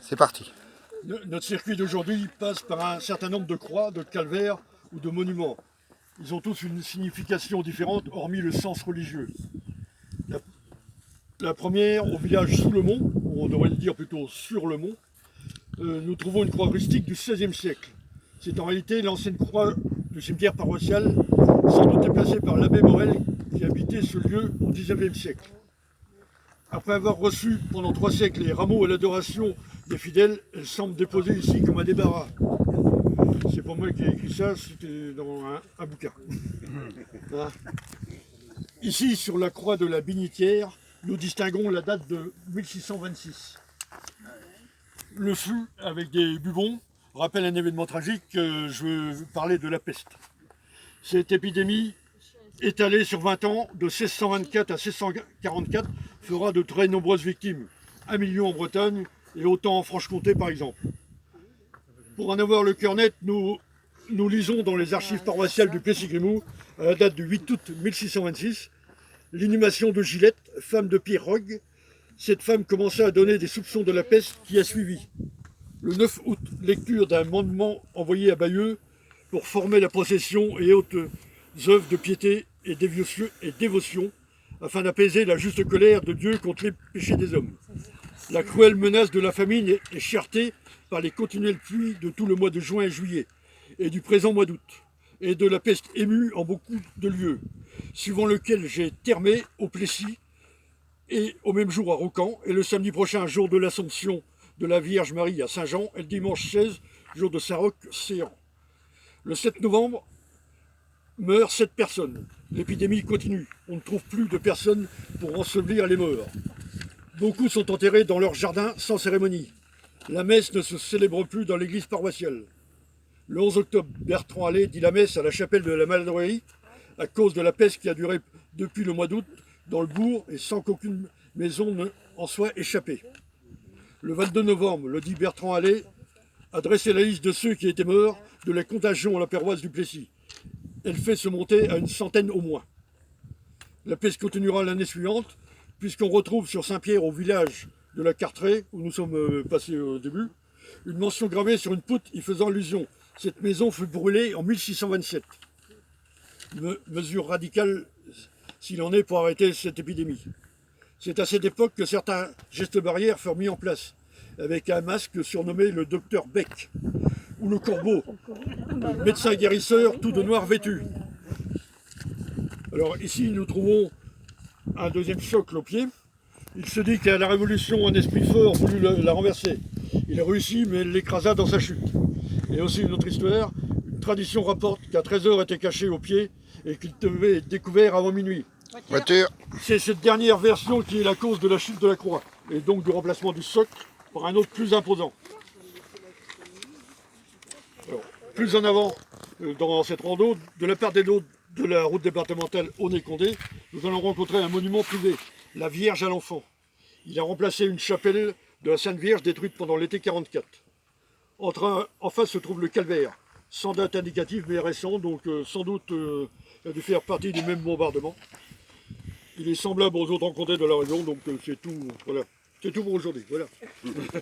C'est parti. Notre circuit d'aujourd'hui passe par un certain nombre de croix, de calvaires ou de monuments. Ils ont tous une signification différente, hormis le sens religieux. La première, au village sous le mont, on devrait le dire plutôt sur le mont, nous trouvons une croix rustique du XVIe siècle. C'est en réalité l'ancienne croix du cimetière paroissial, sans doute déplacée par l'abbé Morel qui habitait ce lieu au XIXe siècle. Après avoir reçu pendant 3 siècles les rameaux et l'adoration des fidèles, elle semble déposée ici comme un débarras. C'est pas moi qui ai écrit ça, c'était dans un bouquin. Hein. Ici, sur la croix de la Bignitière, nous distinguons la date de 1626. Le feu avec des bubons rappelle un événement tragique, je veux parler de la peste. Cette épidémie, étalée sur 20 ans, de 1624 à 1644, fera de très nombreuses victimes. 1 million en Bretagne et autant en Franche-Comté par exemple. Pour en avoir le cœur net, nous lisons dans les archives paroissiales du Plessis-Grimoux, à la date du 8 août 1626, l'inhumation de Gilette, femme de Pierre Rogue. Cette femme commença à donner des soupçons de la peste qui a suivi. Le 9 août, lecture d'un mandement envoyé à Bayeux pour former la procession et autres œuvres de piété et dévotion afin d'apaiser la juste colère de Dieu contre les péchés des hommes. La cruelle menace de la famine est chertée par les continuelles pluies de tout le mois de juin et juillet et du présent mois d'août, et de la peste émue en beaucoup de lieux, suivant lequel j'ai termé au Plessis et au même jour à Rocan, et le samedi prochain, jour de l'Assomption de la Vierge Marie à Saint-Jean, et le dimanche 16, jour de Saint-Roch-Séan. Le 7 novembre, meurent 7 personnes. L'épidémie continue. On ne trouve plus de personnes pour ensevelir les morts. Beaucoup sont enterrés dans leur jardin sans cérémonie. La messe ne se célèbre plus dans l'église paroissiale. Le 11 octobre, Bertrand Allais dit la messe à la chapelle de la Maladrerie à cause de la peste qui a duré depuis le mois d'août dans le bourg et sans qu'aucune maison ne en soit échappée. Le 22 novembre, le dit Bertrand Allais a dressé la liste de ceux qui étaient morts de la contagion à la paroisse du Plessis. Elle fait se monter à une centaine au moins. La peste continuera l'année suivante, puisqu'on retrouve sur Saint-Pierre, au village de la Cartrée, où nous sommes passés au début, une mention gravée sur une poutre y faisant allusion. Cette maison fut brûlée en 1627. Mesure radicale s'il en est pour arrêter cette épidémie. C'est à cette époque que certains gestes barrières furent mis en place, avec un masque surnommé le docteur Beck, ou le corbeau, médecin guérisseur tout de noir vêtu. Alors ici nous trouvons un deuxième socle au pied. Il se dit qu'à la Révolution, un esprit fort voulut la renverser. Il a réussi, mais il l'écrasa dans sa chute. Et aussi une autre histoire, une tradition rapporte qu'un trésor était caché au pied et qu'il devait être découvert avant minuit. Voiture. C'est cette dernière version qui est la cause de la chute de la croix, et donc du remplacement du socle par un autre plus imposant. Alors, plus en avant, dans cette rando, de la part des autres de la route départementale Aulnay-Condé, nous allons rencontrer un monument privé, la Vierge à l'Enfant. Il a remplacé une chapelle de la Sainte Vierge détruite pendant l'été 44. En face se trouve le calvaire, sans date indicative mais récent, donc sans doute il a dû faire partie du même bombardement. Il est semblable aux autres rencontrés de la région, donc c'est tout, voilà. C'est tout pour aujourd'hui, voilà.